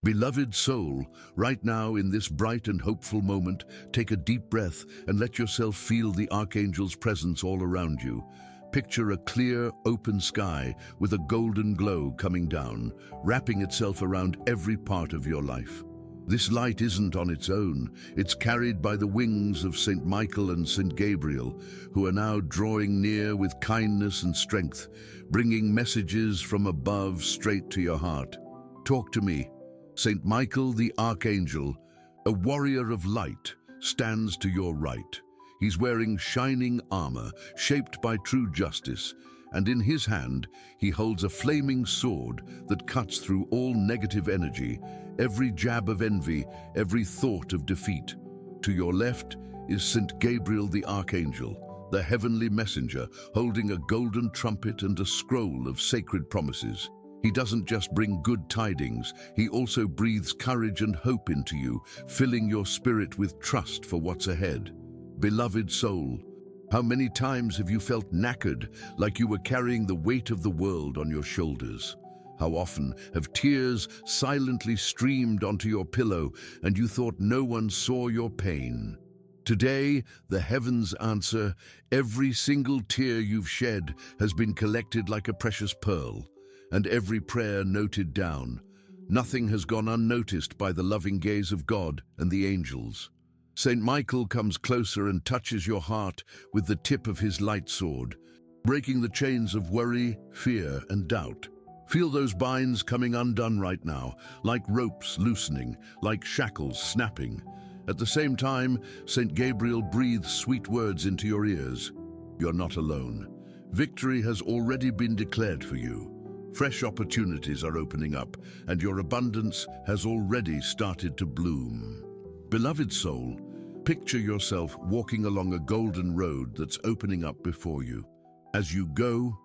Beloved soul, right now in this bright and hopeful moment, take a deep breath and let yourself feel the Archangel's presence all around you. Picture a clear, open sky with a golden glow coming down, wrapping itself around every part of your life. This light isn't on its own. It's carried by the wings of Saint Michael and Saint Gabriel, who are now drawing near with kindness and strength, bringing messages from above straight to your heart. Talk to me. Saint Michael the Archangel, a warrior of light, stands to your right. He's wearing shining armor, shaped by true justice, and in his hand he holds a flaming sword that cuts through all negative energy, every jab of envy, every thought of defeat. To your left is Saint Gabriel the Archangel, the heavenly messenger, holding a golden trumpet and a scroll of sacred promises. He doesn't just bring good tidings, he also breathes courage and hope into you, filling your spirit with trust for what's ahead. Beloved soul, how many times have you felt knackered, like you were carrying the weight of the world on your shoulders? How often have tears silently streamed onto your pillow and you thought no one saw your pain? Today, the heavens answer, every single tear you've shed has been collected like a precious pearl, and every prayer noted down. Nothing has gone unnoticed by the loving gaze of God and the angels. Saint Michael comes closer and touches your heart with the tip of his light sword, breaking the chains of worry, fear, and doubt. Feel those binds coming undone right now, like ropes loosening, like shackles snapping. At the same time, Saint Gabriel breathes sweet words into your ears. You're not alone. Victory has already been declared for you. Fresh opportunities are opening up, and your abundance has already started to bloom. Beloved soul, picture yourself walking along a golden road that's opening up before you. As you go,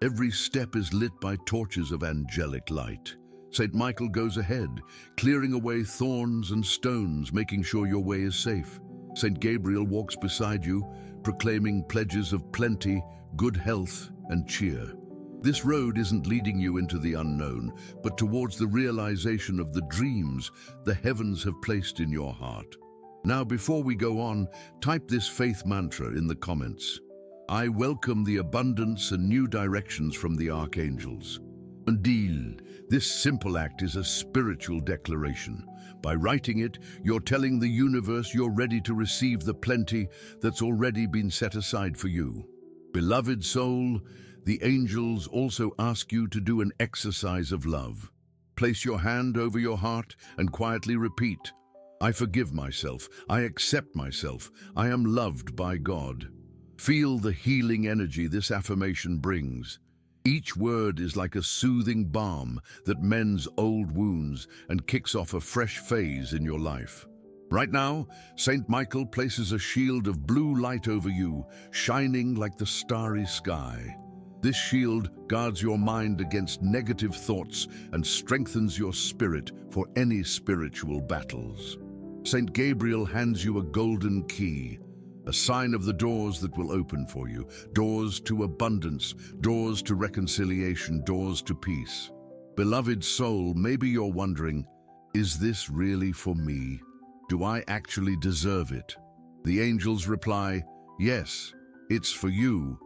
every step is lit by torches of angelic light. Saint Michael goes ahead, clearing away thorns and stones, making sure your way is safe. Saint Gabriel walks beside you, proclaiming pledges of plenty, good health, and cheer. This road isn't leading you into the unknown, but towards the realization of the dreams the heavens have placed in your heart. Now, before we go on, type this faith mantra in the comments. I welcome the abundance and new directions from the archangels. Undil, this simple act is a spiritual declaration. By writing it, you're telling the universe you're ready to receive the plenty that's already been set aside for you. Beloved soul, the angels also ask you to do an exercise of love. Place your hand over your heart and quietly repeat, I forgive myself, I accept myself, I am loved by God. Feel the healing energy this affirmation brings. Each word is like a soothing balm that mends old wounds and kicks off a fresh phase in your life. Right now, Saint Michael places a shield of blue light over you, shining like the starry sky. This shield guards your mind against negative thoughts and strengthens your spirit for any spiritual battles. Saint Gabriel hands you a golden key, a sign of the doors that will open for you, doors to abundance, doors to reconciliation, doors to peace. Beloved soul, maybe you're wondering, is this really for me? Do I actually deserve it? The angels reply, yes, it's for you.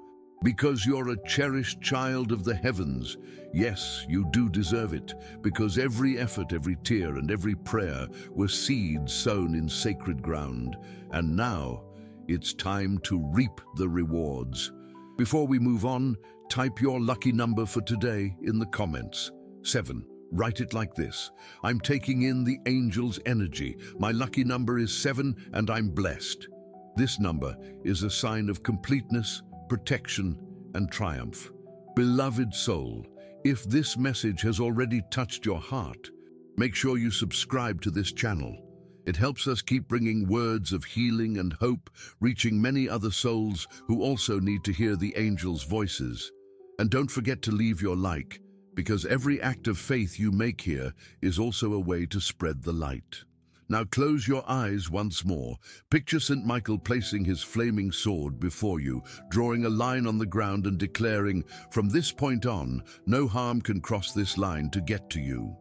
Because you're a cherished child of the heavens. Yes, you do deserve it, because every effort, every tear, and every prayer were seeds sown in sacred ground. And now, it's time to reap the rewards. Before we move on, type your lucky number for today in the comments. 7. Write it like this. I'm taking in the angel's energy. My lucky number is 7 and I'm blessed. This number is a sign of completeness, protection, and triumph. Beloved soul, if this message has already touched your heart, make sure you subscribe to this channel. It helps us keep bringing words of healing and hope, reaching many other souls who also need to hear the angels' voices. And don't forget to leave your like, because every act of faith you make here is also a way to spread the light. Now close your eyes once more. Picture St. Michael placing his flaming sword before you, drawing a line on the ground and declaring, from this point on, no harm can cross this line to get to you.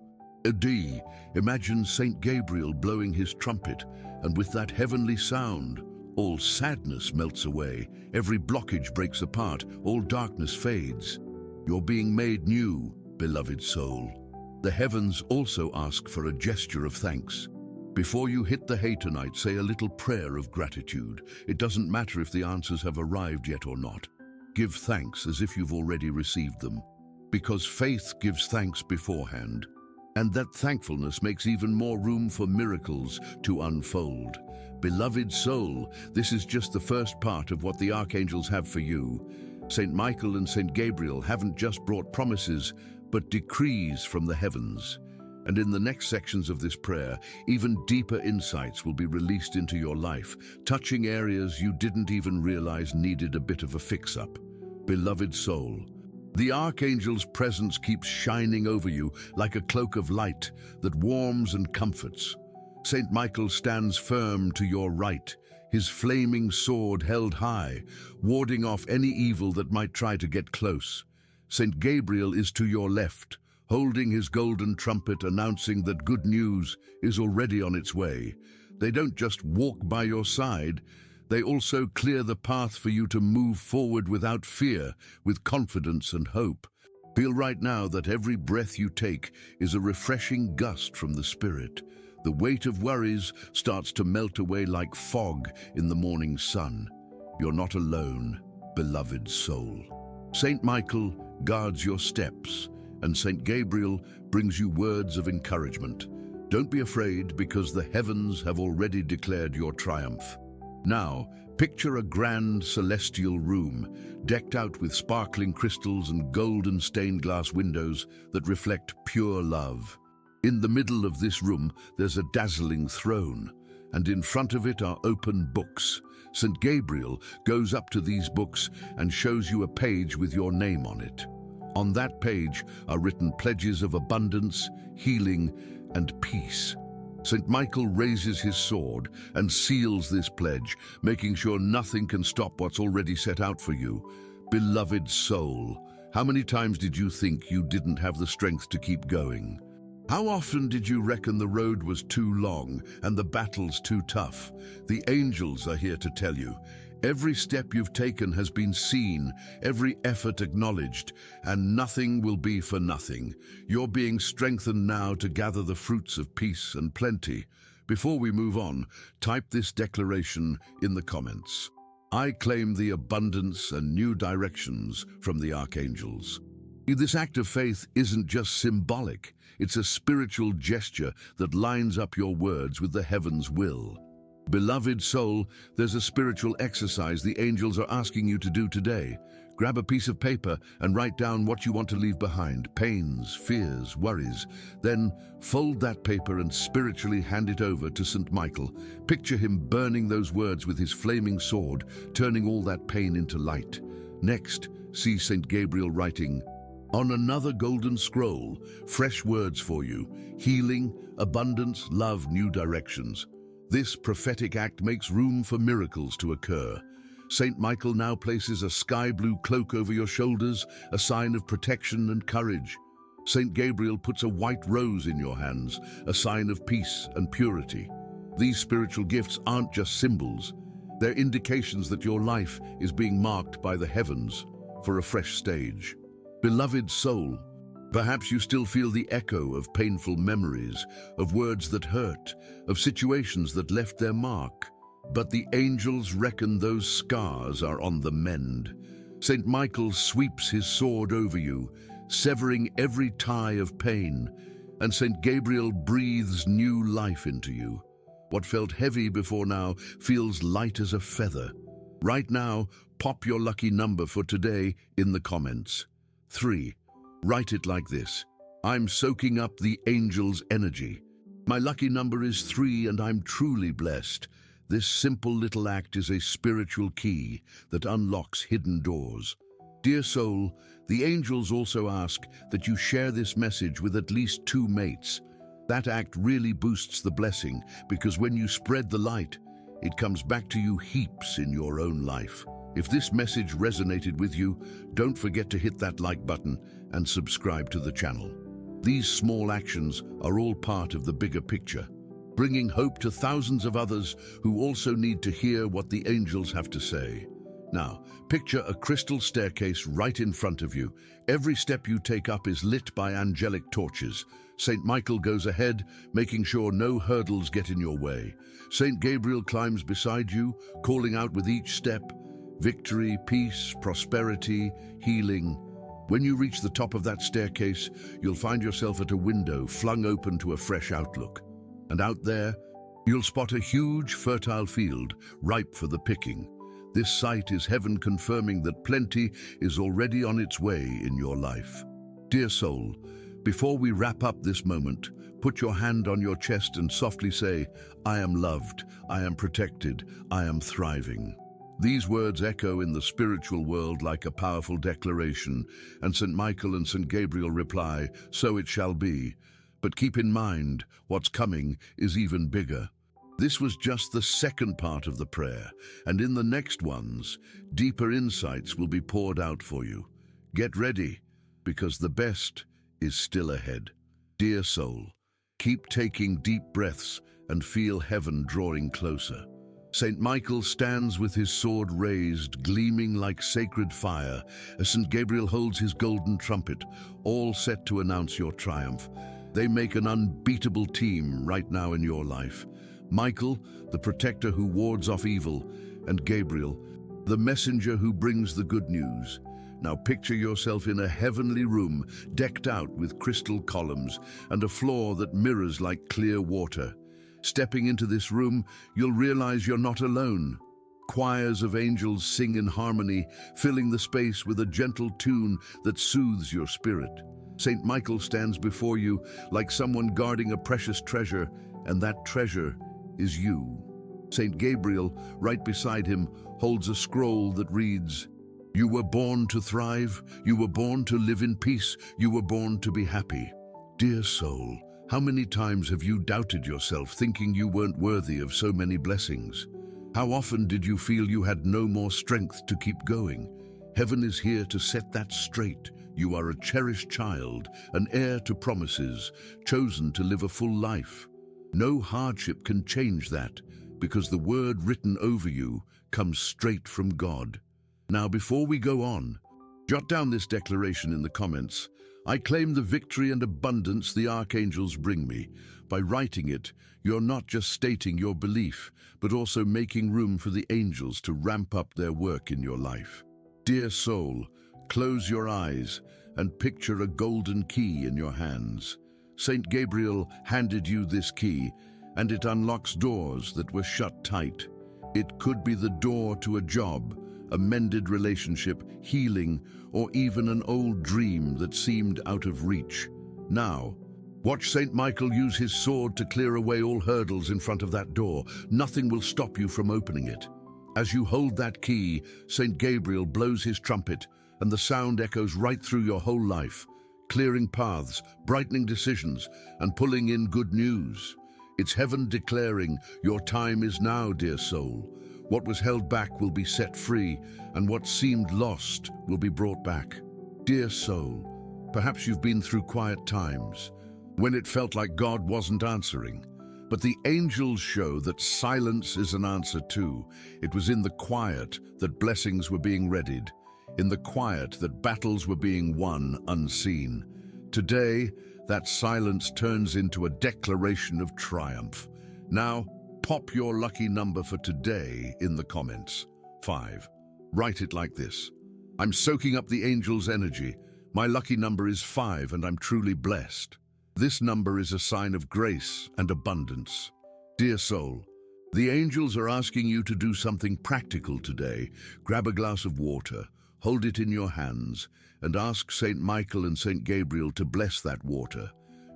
A D. Imagine Saint Gabriel blowing his trumpet, and with that heavenly sound, all sadness melts away, every blockage breaks apart, all darkness fades. You're being made new, beloved soul. The heavens also ask for a gesture of thanks. Before you hit the hay tonight, say a little prayer of gratitude. It doesn't matter if the answers have arrived yet or not. Give thanks as if you've already received them, because faith gives thanks beforehand. And that thankfulness makes even more room for miracles to unfold. Beloved soul, this is just the first part of what the archangels have for you. Saint Michael and Saint Gabriel haven't just brought promises, but decrees from the heavens. And in the next sections of this prayer, even deeper insights will be released into your life, touching areas you didn't even realize needed a bit of a fix-up. Beloved soul, the Archangel's presence keeps shining over you like a cloak of light that warms and comforts. Saint Michael stands firm to your right, his flaming sword held high, warding off any evil that might try to get close. Saint Gabriel is to your left, holding his golden trumpet announcing that good news is already on its way. They don't just walk by your side, they also clear the path for you to move forward without fear, with confidence and hope. Feel right now that every breath you take is a refreshing gust from the Spirit. The weight of worries starts to melt away like fog in the morning sun. You're not alone, beloved soul. Saint Michael guards your steps, and Saint Gabriel brings you words of encouragement. Don't be afraid, because the heavens have already declared your triumph. Now, picture a grand celestial room, decked out with sparkling crystals and golden stained glass windows that reflect pure love. In the middle of this room, there's a dazzling throne, and in front of it are open books. St. Gabriel goes up to these books and shows you a page with your name on it. On that page are written pledges of abundance, healing, and peace. St. Michael raises his sword and seals this pledge, making sure nothing can stop what's already set out for you. Beloved soul, how many times did you think you didn't have the strength to keep going? How often did you reckon the road was too long and the battles too tough? The angels are here to tell you, every step you've taken has been seen, every effort acknowledged, and nothing will be for nothing. You're being strengthened now to gather the fruits of peace and plenty. Before we move on, type this declaration in the comments. I claim the abundance and new directions from the archangels. This act of faith isn't just symbolic, it's a spiritual gesture that lines up your words with the heavens' will. Beloved soul, there's a spiritual exercise the angels are asking you to do today. Grab a piece of paper and write down what you want to leave behind, pains, fears, worries. Then fold that paper and spiritually hand it over to St. Michael. Picture him burning those words with his flaming sword, turning all that pain into light. Next, see St. Gabriel writing, on another golden scroll, fresh words for you, healing, abundance, love, new directions. This prophetic act makes room for miracles to occur. Saint Michael now places a sky blue cloak over your shoulders, a sign of protection and courage. Saint Gabriel puts a white rose in your hands, a sign of peace and purity. These spiritual gifts aren't just symbols. They're indications that your life is being marked by the heavens for a fresh stage. Beloved soul, perhaps you still feel the echo of painful memories, of words that hurt, of situations that left their mark. But the angels reckon those scars are on the mend. Saint Michael sweeps his sword over you, severing every tie of pain, and Saint Gabriel breathes new life into you. What felt heavy before now feels light as a feather. Right now, pop your lucky number for today in the comments. 3. Write it like this. I'm soaking up the angel's energy. My lucky number is 3 and I'm truly blessed. This simple little act is a spiritual key that unlocks hidden doors. Dear soul, the angels also ask that you share this message with at least 2 mates. That act really boosts the blessing, because when you spread the light, it comes back to you heaps in your own life. If this message resonated with you, don't forget to hit that like button and subscribe to the channel. These small actions are all part of the bigger picture, bringing hope to thousands of others who also need to hear what the angels have to say. Now, picture a crystal staircase right in front of you. Every step you take up is lit by angelic torches. Saint Michael goes ahead, making sure no hurdles get in your way. Saint Gabriel climbs beside you, calling out with each step, victory, peace, prosperity, healing. When you reach the top of that staircase, you'll find yourself at a window flung open to a fresh outlook. And out there, you'll spot a huge, fertile field, ripe for the picking. This sight is heaven confirming that plenty is already on its way in your life. Dear soul, before we wrap up this moment, put your hand on your chest and softly say, I am loved, I am protected, I am thriving. These words echo in the spiritual world like a powerful declaration, and St. Michael and St. Gabriel reply, so it shall be. But keep in mind, what's coming is even bigger. This was just the second part of the prayer, and in the next ones, deeper insights will be poured out for you. Get ready, because the best is still ahead. Dear soul, keep taking deep breaths and feel heaven drawing closer. Saint Michael stands with his sword raised, gleaming like sacred fire, as St. Gabriel holds his golden trumpet, all set to announce your triumph. They make an unbeatable team right now in your life. Michael, the protector who wards off evil, and Gabriel, the messenger who brings the good news. Now picture yourself in a heavenly room, decked out with crystal columns and a floor that mirrors like clear water. Stepping into this room, you'll realize you're not alone. Choirs of angels sing in harmony, filling the space with a gentle tune that soothes your spirit. Saint Michael stands before you like someone guarding a precious treasure, and that treasure is you. Saint Gabriel, right beside him, holds a scroll that reads, You were born to thrive, you were born to live in peace, you were born to be happy. Dear soul, how many times have you doubted yourself, thinking you weren't worthy of so many blessings? How often did you feel you had no more strength to keep going? Heaven is here to set that straight. You are a cherished child, an heir to promises, chosen to live a full life. No hardship can change that, because the word written over you comes straight from God. Now, before we go on, jot down this declaration in the comments. I claim the victory and abundance the archangels bring me. By writing it, you're not just stating your belief, but also making room for the angels to ramp up their work in your life. Dear soul, close your eyes and picture a golden key in your hands. Saint Gabriel handed you this key, and it unlocks doors that were shut tight. It could be the door to a job, a mended relationship, healing, or even an old dream that seemed out of reach. Now, watch Saint Michael use his sword to clear away all hurdles in front of that door. Nothing will stop you from opening it. As you hold that key, Saint Gabriel blows his trumpet, and the sound echoes right through your whole life, clearing paths, brightening decisions, and pulling in good news. It's heaven declaring, your time is now, dear soul. What was held back will be set free, and what seemed lost will be brought back. Dear soul, perhaps you've been through quiet times, when it felt like God wasn't answering. But the angels show that silence is an answer too. It was in the quiet that blessings were being readied, in the quiet that battles were being won unseen. Today, that silence turns into a declaration of triumph. Now, pop your lucky number for today in the comments. 5. Write it like this. I'm soaking up the angels' energy. My lucky number is 5 and I'm truly blessed. This number is a sign of grace and abundance. Dear soul, the angels are asking you to do something practical today. Grab a glass of water, hold it in your hands, and ask Saint Michael and Saint Gabriel to bless that water.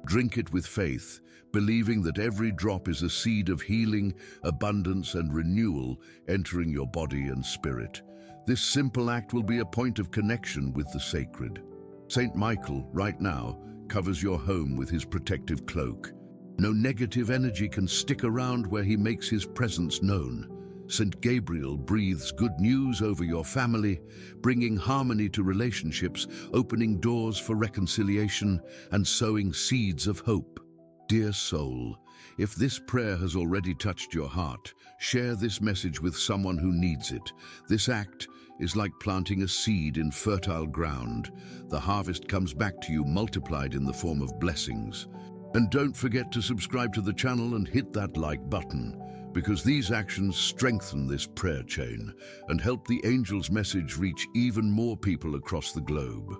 Drink it with faith, believing that every drop is a seed of healing, abundance, and renewal entering your body and spirit. This simple act will be a point of connection with the sacred. Saint Michael, right now, covers your home with his protective cloak. No negative energy can stick around where he makes his presence known. St. Gabriel breathes good news over your family, bringing harmony to relationships, opening doors for reconciliation, and sowing seeds of hope. Dear soul, if this prayer has already touched your heart, share this message with someone who needs it. This act is like planting a seed in fertile ground. The harvest comes back to you multiplied in the form of blessings. And don't forget to subscribe to the channel and hit that like button, because these actions strengthen this prayer chain and help the angel's message reach even more people across the globe.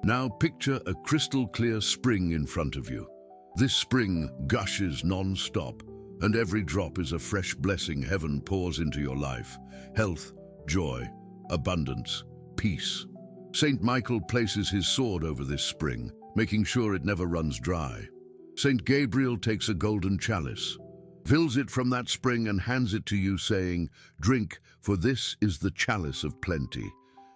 Now picture a crystal clear spring in front of you. This spring gushes non-stop, and every drop is a fresh blessing heaven pours into your life. Health, joy, abundance, peace. Saint Michael places his sword over this spring, making sure it never runs dry. Saint Gabriel takes a golden chalice, fills it from that spring and hands it to you, saying, "Drink, for this is the chalice of plenty."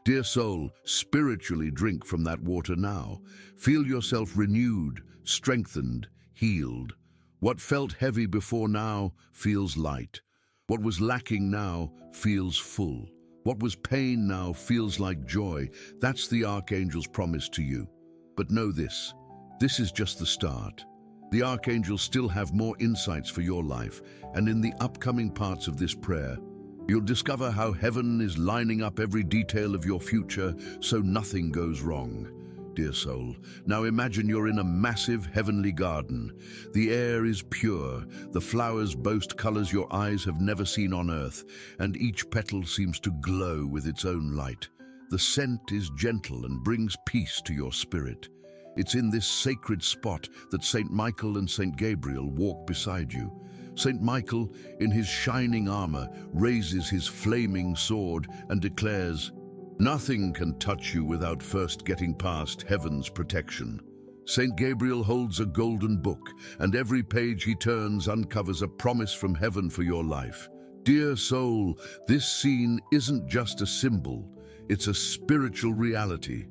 Dear soul, spiritually drink from that water now. Feel yourself renewed, strengthened, healed. What felt heavy before now feels light. What was lacking now feels full. What was pain now feels like joy. That's the Archangel's promise to you. But know this is just the start. The archangels still have more insights for your life, and in the upcoming parts of this prayer, you'll discover how heaven is lining up every detail of your future so nothing goes wrong. Dear soul, now imagine you're in a massive heavenly garden. The air is pure, the flowers boast colors your eyes have never seen on earth, and each petal seems to glow with its own light. The scent is gentle and brings peace to your spirit. It's in this sacred spot that Saint Michael and Saint Gabriel walk beside you. Saint Michael, in his shining armor, raises his flaming sword and declares, "Nothing can touch you without first getting past heaven's protection." Saint Gabriel holds a golden book, and every page he turns uncovers a promise from heaven for your life. Dear soul, this scene isn't just a symbol, it's a spiritual reality.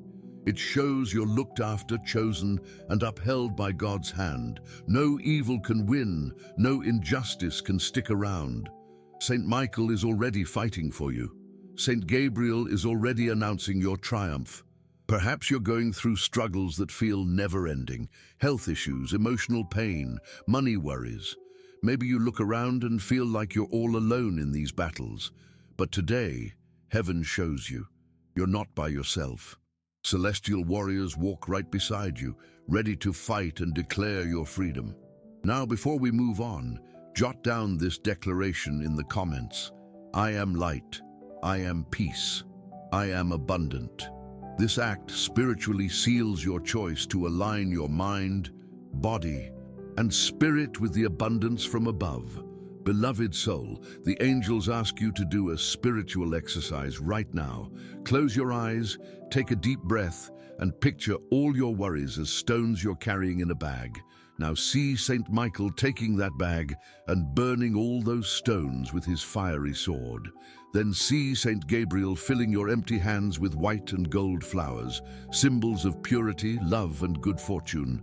It shows you're looked after, chosen, and upheld by God's hand. No evil can win, no injustice can stick around. Saint Michael is already fighting for you. Saint Gabriel is already announcing your triumph. Perhaps you're going through struggles that feel never-ending, health issues, emotional pain, money worries. Maybe you look around and feel like you're all alone in these battles. But today, heaven shows you, you're not by yourself. Celestial warriors walk right beside you, ready to fight and declare your freedom. Now, before we move on, jot down this declaration in the comments. I am light. I am peace. I am abundant. This act spiritually seals your choice to align your mind, body, and spirit with the abundance from above. Beloved soul, the angels ask you to do a spiritual exercise right now. Close your eyes, take a deep breath, and picture all your worries as stones you're carrying in a bag. Now see Saint Michael taking that bag and burning all those stones with his fiery sword. Then see Saint Gabriel filling your empty hands with white and gold flowers, symbols of purity, love, and good fortune.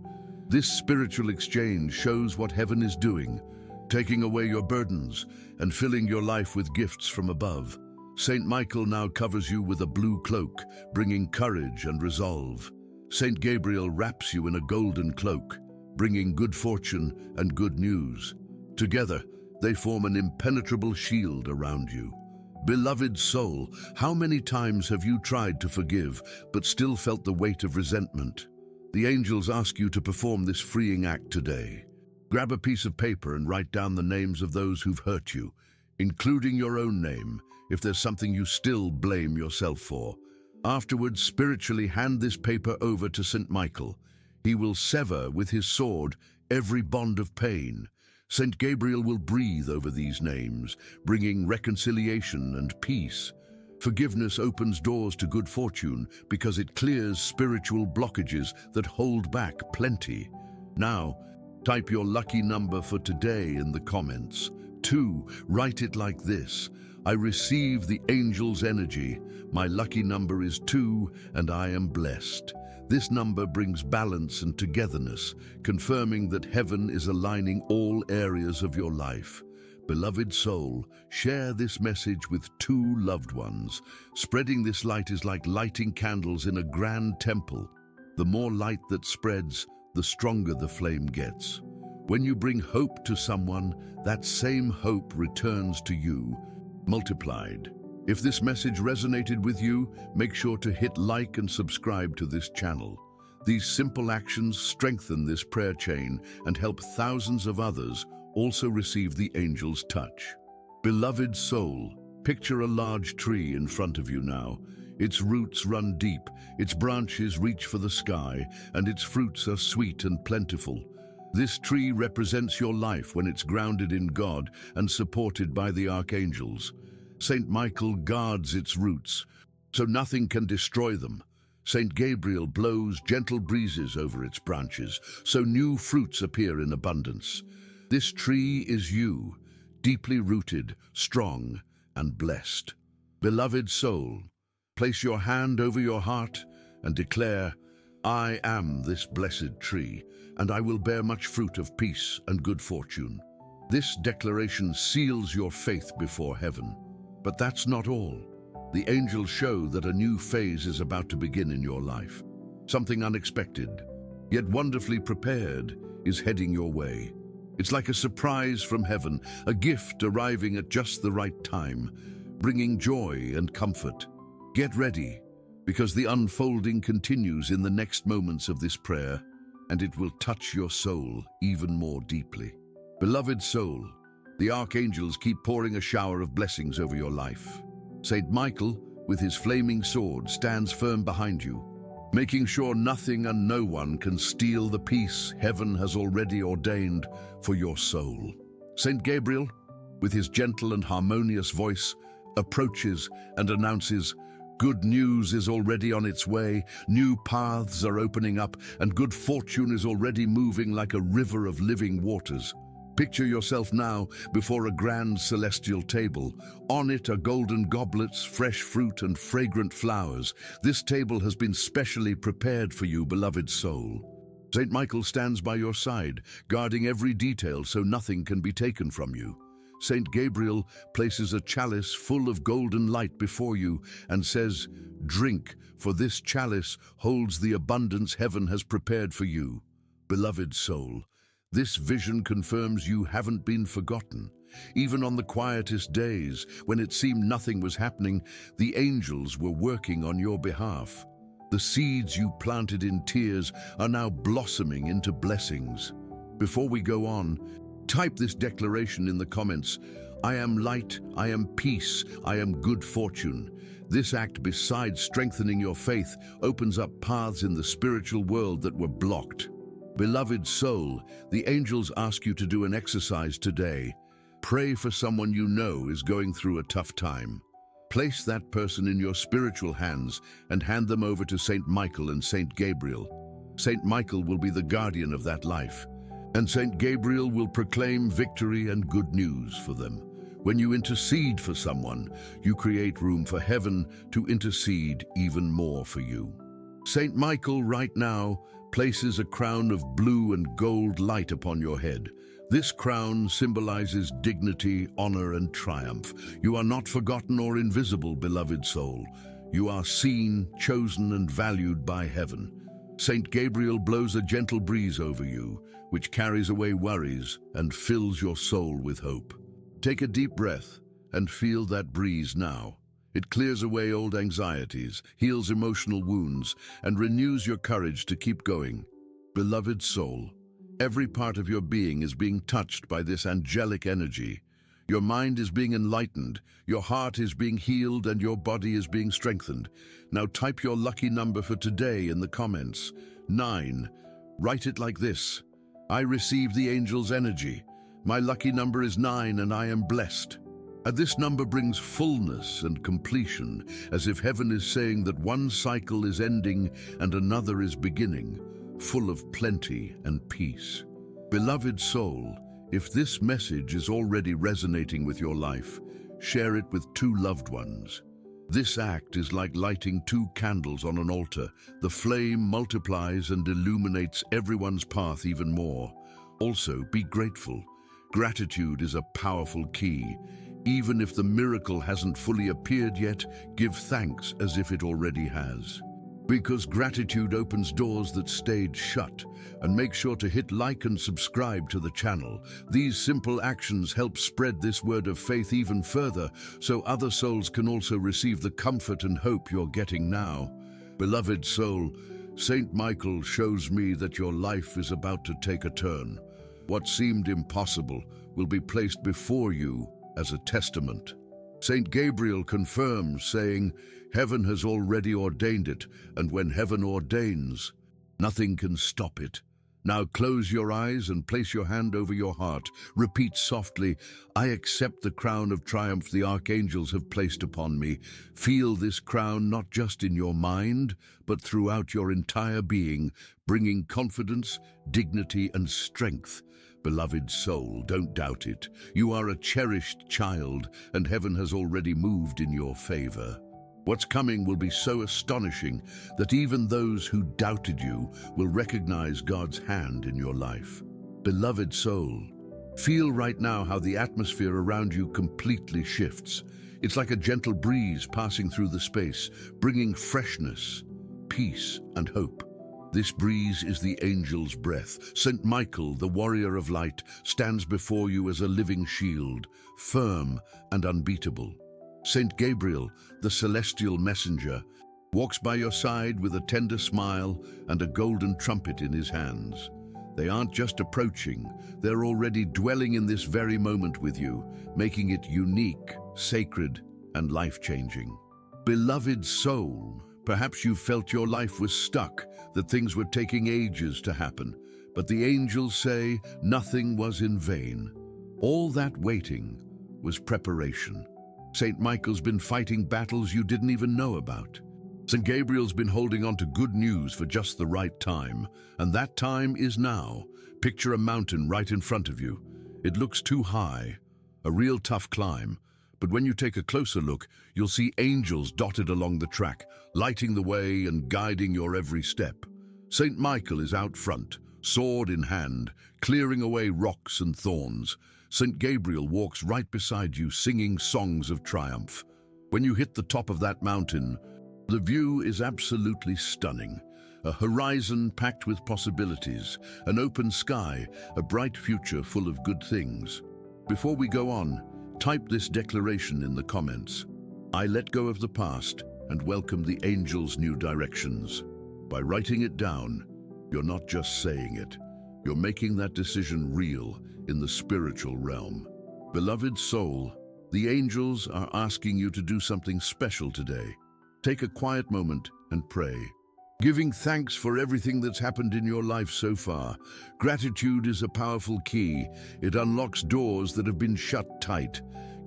This spiritual exchange shows what heaven is doing, taking away your burdens and filling your life with gifts from above. Saint Michael now covers you with a blue cloak, bringing courage and resolve. Saint Gabriel wraps you in a golden cloak, bringing good fortune and good news. Together, they form an impenetrable shield around you. Beloved soul, how many times have you tried to forgive but still felt the weight of resentment? The angels ask you to perform this freeing act today. Grab a piece of paper and write down the names of those who've hurt you, including your own name, if there's something you still blame yourself for. Afterwards, spiritually hand this paper over to Saint Michael. He will sever with his sword every bond of pain. Saint Gabriel will breathe over these names, bringing reconciliation and peace. Forgiveness opens doors to good fortune because it clears spiritual blockages that hold back plenty. Now, type your lucky number for today in the comments. 2. Write it like this. I receive the angel's energy. My lucky number is 2, and I am blessed. This number brings balance and togetherness, confirming that heaven is aligning all areas of your life. Beloved soul, share this message with two loved ones. Spreading this light is like lighting candles in a grand temple. The more light that spreads, the stronger the flame gets. When you bring hope to someone, that same hope returns to you, multiplied. If this message resonated with you, make sure to hit like and subscribe to this channel. These simple actions strengthen this prayer chain and help thousands of others also receive the angel's touch. Beloved soul, picture a large tree in front of you now. Its roots run deep, its branches reach for the sky, and its fruits are sweet and plentiful. This tree represents your life when it's grounded in God and supported by the archangels. Saint Michael guards its roots, so nothing can destroy them. Saint Gabriel blows gentle breezes over its branches, so new fruits appear in abundance. This tree is you, deeply rooted, strong, and blessed. Beloved soul, place your hand over your heart and declare, I am this blessed tree, and I will bear much fruit of peace and good fortune. This declaration seals your faith before heaven. But that's not all. The angels show that a new phase is about to begin in your life. Something unexpected, yet wonderfully prepared, is heading your way. It's like a surprise from heaven, a gift arriving at just the right time, bringing joy and comfort. Get ready, because the unfolding continues in the next moments of this prayer, and it will touch your soul even more deeply. Beloved soul, the archangels keep pouring a shower of blessings over your life. Saint Michael, with his flaming sword, stands firm behind you, making sure nothing and no one can steal the peace heaven has already ordained for your soul. Saint Gabriel, with his gentle and harmonious voice, approaches and announces, good news is already on its way, new paths are opening up, and good fortune is already moving like a river of living waters. Picture yourself now before a grand celestial table. On it are golden goblets, fresh fruit, and fragrant flowers. This table has been specially prepared for you, beloved soul. Saint Michael stands by your side, guarding every detail so nothing can be taken from you. Saint Gabriel places a chalice full of golden light before you and says, drink, for this chalice holds the abundance heaven has prepared for you. Beloved soul, this vision confirms you haven't been forgotten. Even on the quietest days, when it seemed nothing was happening, the angels were working on your behalf. The seeds you planted in tears are now blossoming into blessings. Before we go on, type this declaration in the comments. I am light, I am peace, I am good fortune. This act, besides strengthening your faith, opens up paths in the spiritual world that were blocked. Beloved soul, the angels ask you to do an exercise today. Pray for someone you know is going through a tough time. Place that person in your spiritual hands and hand them over to Saint Michael and Saint Gabriel. Saint Michael will be the guardian of that life, and Saint Gabriel will proclaim victory and good news for them. When you intercede for someone, you create room for heaven to intercede even more for you. Saint Michael right now places a crown of blue and gold light upon your head. This crown symbolizes dignity, honor, and triumph. You are not forgotten or invisible, beloved soul. You are seen, chosen, and valued by heaven. Saint Gabriel blows a gentle breeze over you, which carries away worries and fills your soul with hope. Take a deep breath and feel that breeze now. It clears away old anxieties, heals emotional wounds, and renews your courage to keep going. Beloved soul, every part of your being is being touched by this angelic energy. Your mind is being enlightened, your heart is being healed, and your body is being strengthened. Now type your lucky number for today in the comments. 9. Write it like this. I receive the angel's energy. My lucky number is 9 and I am blessed. And this number brings fullness and completion, as if heaven is saying that one cycle is ending and another is beginning, full of plenty and peace. Beloved soul, if this message is already resonating with your life, share it with two loved ones. This act is like lighting two candles on an altar. The flame multiplies and illuminates everyone's path even more. Also, be grateful. Gratitude is a powerful key. Even if the miracle hasn't fully appeared yet, give thanks as if it already has. Because gratitude opens doors that stayed shut. And make sure to hit like and subscribe to the channel. These simple actions help spread this word of faith even further, so other souls can also receive the comfort and hope you're getting now. Beloved soul, Saint Michael shows me that your life is about to take a turn. What seemed impossible will be placed before you as a testament. Saint Gabriel confirms, saying, "Heaven has already ordained it, and when heaven ordains, nothing can stop it." Now close your eyes and place your hand over your heart. Repeat softly, "I accept the crown of triumph the archangels have placed upon me." Feel this crown not just in your mind, but throughout your entire being, bringing confidence, dignity, and strength. Beloved soul, don't doubt it. You are a cherished child, and heaven has already moved in your favor. What's coming will be so astonishing that even those who doubted you will recognize God's hand in your life. Beloved soul, feel right now how the atmosphere around you completely shifts. It's like a gentle breeze passing through the space, bringing freshness, peace, and hope. This breeze is the angel's breath. Saint Michael, the warrior of light, stands before you as a living shield, firm and unbeatable. Saint Gabriel, the celestial messenger, walks by your side with a tender smile and a golden trumpet in his hands. They aren't just approaching, they're already dwelling in this very moment with you, making it unique, sacred, and life-changing. Beloved soul, perhaps you felt your life was stuck, that things were taking ages to happen, but the angels say nothing was in vain. All that waiting was preparation. Saint Michael's been fighting battles you didn't even know about. Saint Gabriel's been holding on to good news for just the right time, and that time is now. Picture a mountain right in front of you. It looks too high, a real tough climb, but when you take a closer look, you'll see angels dotted along the track, lighting the way and guiding your every step. Saint Michael is out front, sword in hand, clearing away rocks and thorns. Saint Gabriel walks right beside you, singing songs of triumph. When you hit the top of that mountain, the view is absolutely stunning. A horizon packed with possibilities, an open sky, a bright future full of good things. Before we go on, type this declaration in the comments. I let go of the past and welcome the angels' new directions. By writing it down, you're not just saying it. You're making that decision real in the spiritual realm. Beloved soul, the angels are asking you to do something special today. Take a quiet moment and pray, giving thanks for everything that's happened in your life so far. Gratitude is a powerful key. It unlocks doors that have been shut tight.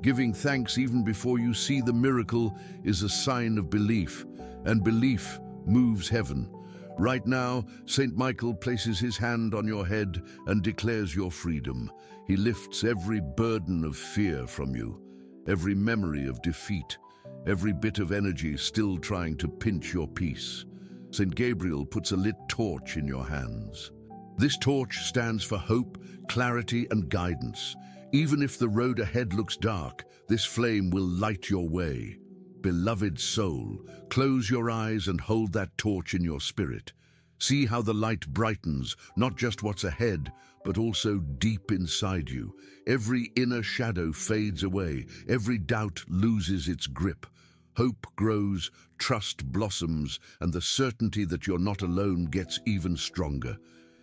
Giving thanks even before you see the miracle is a sign of belief, and belief moves heaven. Right now, Saint Michael places his hand on your head and declares your freedom. He lifts every burden of fear from you, every memory of defeat, every bit of energy still trying to pinch your peace. Saint Gabriel puts a lit torch in your hands. This torch stands for hope, clarity, and guidance. Even if the road ahead looks dark, this flame will light your way. Beloved soul, close your eyes and hold that torch in your spirit. See how the light brightens, not just what's ahead, but also deep inside you. Every inner shadow fades away, every doubt loses its grip. Hope grows, trust blossoms, and the certainty that you're not alone gets even stronger.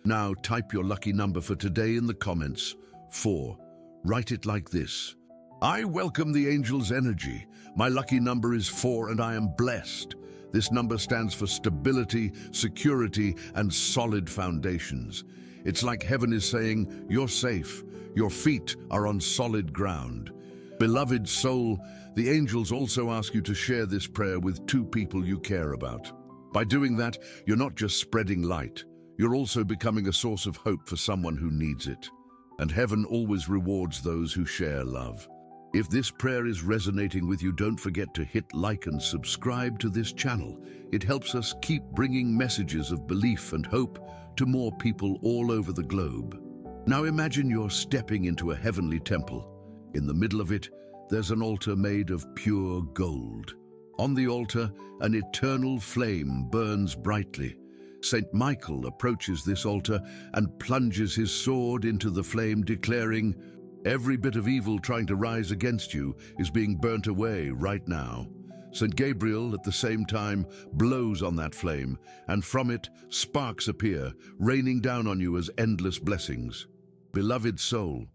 Now type your lucky number for today in the comments. 4. Write it like this. I welcome the angel's energy. My lucky number is 4 and I am blessed. This number stands for stability, security, and solid foundations. It's like heaven is saying, you're safe. Your feet are on solid ground. Beloved soul, the angels also ask you to share this prayer with 2 people you care about. By doing that, you're not just spreading light, you're also becoming a source of hope for someone who needs it. And heaven always rewards those who share love. If this prayer is resonating with you, don't forget to hit like and subscribe to this channel. It helps us keep bringing messages of belief and hope to more people all over the globe. Now imagine you're stepping into a heavenly temple. In the middle of it, there's an altar made of pure gold. On the altar, an eternal flame burns brightly. Saint Michael approaches this altar and plunges his sword into the flame, declaring, "Every bit of evil trying to rise against you is being burnt away right now." Saint Gabriel, at the same time, blows on that flame, and from it, sparks appear, raining down on you as endless blessings. Beloved soul,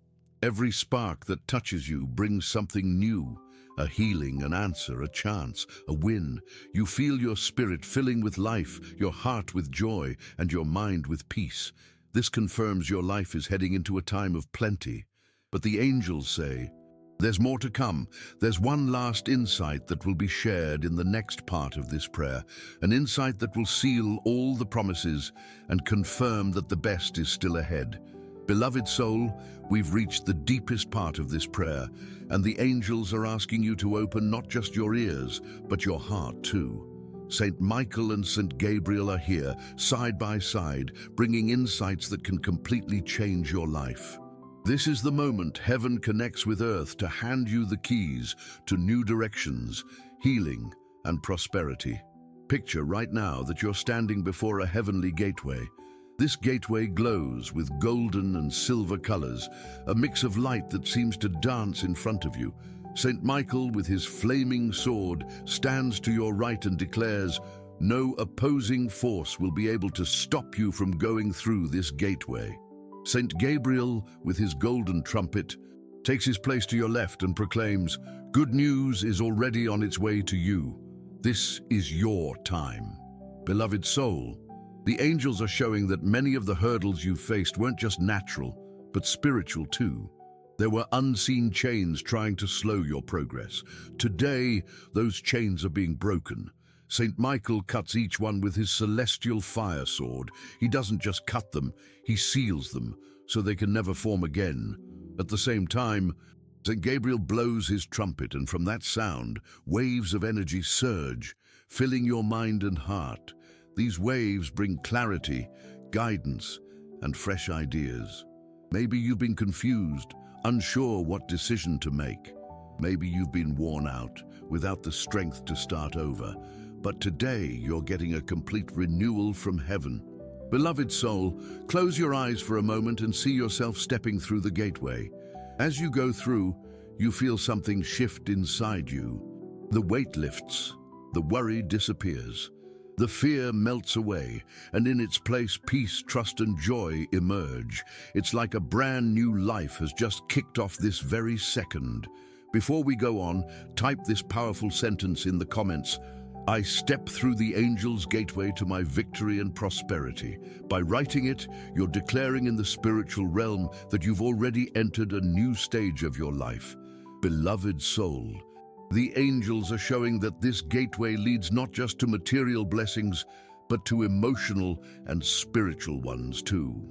every spark that touches you brings something new, a healing, an answer, a chance, a win. You feel your spirit filling with life, your heart with joy, and your mind with peace. This confirms your life is heading into a time of plenty. But the angels say, there's more to come. There's one last insight that will be shared in the next part of this prayer, an insight that will seal all the promises and confirm that the best is still ahead. Beloved soul, we've reached the deepest part of this prayer, and the angels are asking you to open not just your ears, but your heart too. Saint Michael and Saint Gabriel are here, side by side, bringing insights that can completely change your life. This is the moment heaven connects with earth to hand you the keys to new directions, healing, and prosperity. Picture right now that you're standing before a heavenly gateway. This gateway glows with golden and silver colors, a mix of light that seems to dance in front of you. Saint Michael, with his flaming sword, stands to your right and declares, "No opposing force will be able to stop you from going through this gateway." Saint Gabriel, with his golden trumpet, takes his place to your left and proclaims, "Good news is already on its way to you. This is your time." Beloved soul, the angels are showing that many of the hurdles you faced weren't just natural, but spiritual too. There were unseen chains trying to slow your progress. Today, those chains are being broken. Saint Michael cuts each one with his celestial fire sword. He doesn't just cut them, he seals them, so they can never form again. At the same time, Saint Gabriel blows his trumpet, and from that sound, waves of energy surge, filling your mind and heart. These waves bring clarity, guidance, and fresh ideas. Maybe you've been confused, unsure what decision to make. Maybe you've been worn out, without the strength to start over. But today, you're getting a complete renewal from heaven. Beloved soul, close your eyes for a moment and see yourself stepping through the gateway. As you go through, you feel something shift inside you. The weight lifts, the worry disappears. The fear melts away, and in its place, peace, trust, and joy emerge. It's like a brand new life has just kicked off this very second. Before we go on, type this powerful sentence in the comments. I step through the angel's gateway to my victory and prosperity. By writing it, you're declaring in the spiritual realm that you've already entered a new stage of your life. Beloved soul, the angels are showing that this gateway leads not just to material blessings, but to emotional and spiritual ones too.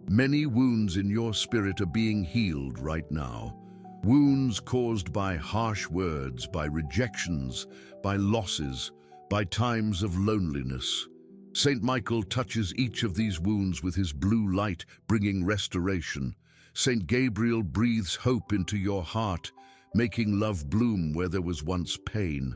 Many wounds in your spirit are being healed right now. Wounds caused by harsh words, by rejections, by losses, by times of loneliness. Saint Michael touches each of these wounds with his blue light, bringing restoration. Saint Gabriel breathes hope into your heart, making love bloom where there was once pain.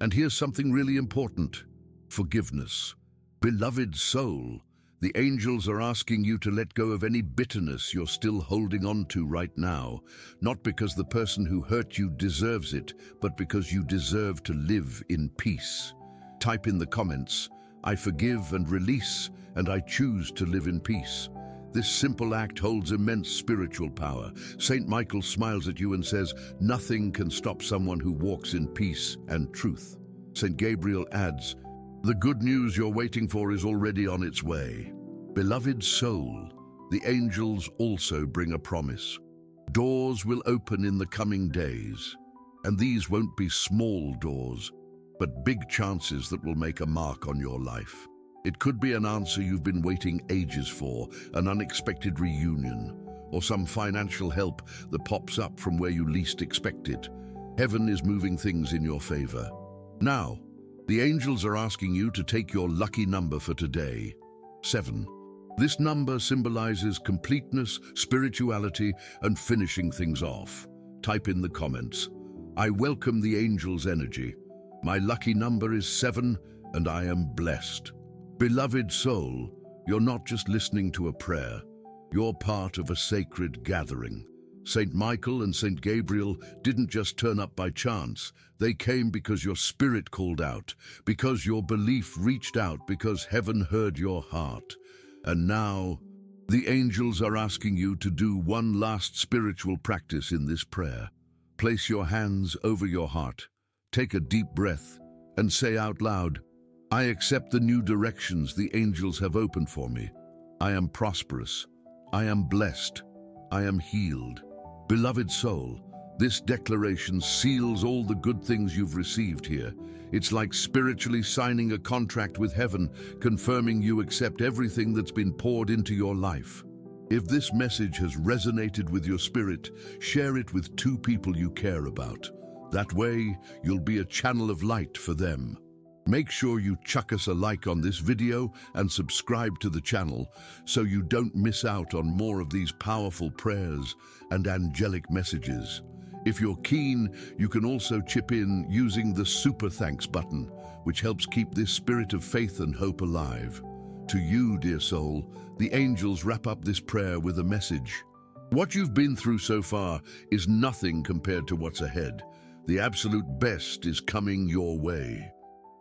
And here's something really important: forgiveness. Beloved soul, the angels are asking you to let go of any bitterness you're still holding on to right now, not because the person who hurt you deserves it, but because you deserve to live in peace. Type in the comments, I forgive and release, and I choose to live in peace. This simple act holds immense spiritual power. Saint Michael smiles at you and says, nothing can stop someone who walks in peace and truth. Saint Gabriel adds, the good news you're waiting for is already on its way. Beloved soul, the angels also bring a promise. Doors will open in the coming days, and these won't be small doors, but big chances that will make a mark on your life. It could be an answer you've been waiting ages for, an unexpected reunion, or some financial help that pops up from where you least expect it. Heaven is moving things in your favor. Now, the angels are asking you to take your lucky number for today, 7. This number symbolizes completeness, spirituality, and finishing things off. Type in the comments, "I welcome the angel's energy. My lucky number is 7, and I am blessed." Beloved soul, you're not just listening to a prayer. You're part of a sacred gathering. Saint Michael and Saint Gabriel didn't just turn up by chance. They came because your spirit called out, because your belief reached out, because heaven heard your heart. And now, the angels are asking you to do one last spiritual practice in this prayer. Place your hands over your heart, take a deep breath, and say out loud, "I accept the new directions the angels have opened for me. I am prosperous. I am blessed. I am healed." Beloved soul, this declaration seals all the good things you've received here. It's like spiritually signing a contract with heaven, confirming you accept everything that's been poured into your life. If this message has resonated with your spirit, share it with 2 people you care about. That way, you'll be a channel of light for them. Make sure you chuck us a like on this video and subscribe to the channel so you don't miss out on more of these powerful prayers and angelic messages. If you're keen, you can also chip in using the Super Thanks button, which helps keep this spirit of faith and hope alive. To you, dear soul, the angels wrap up this prayer with a message. What you've been through so far is nothing compared to what's ahead. The absolute best is coming your way.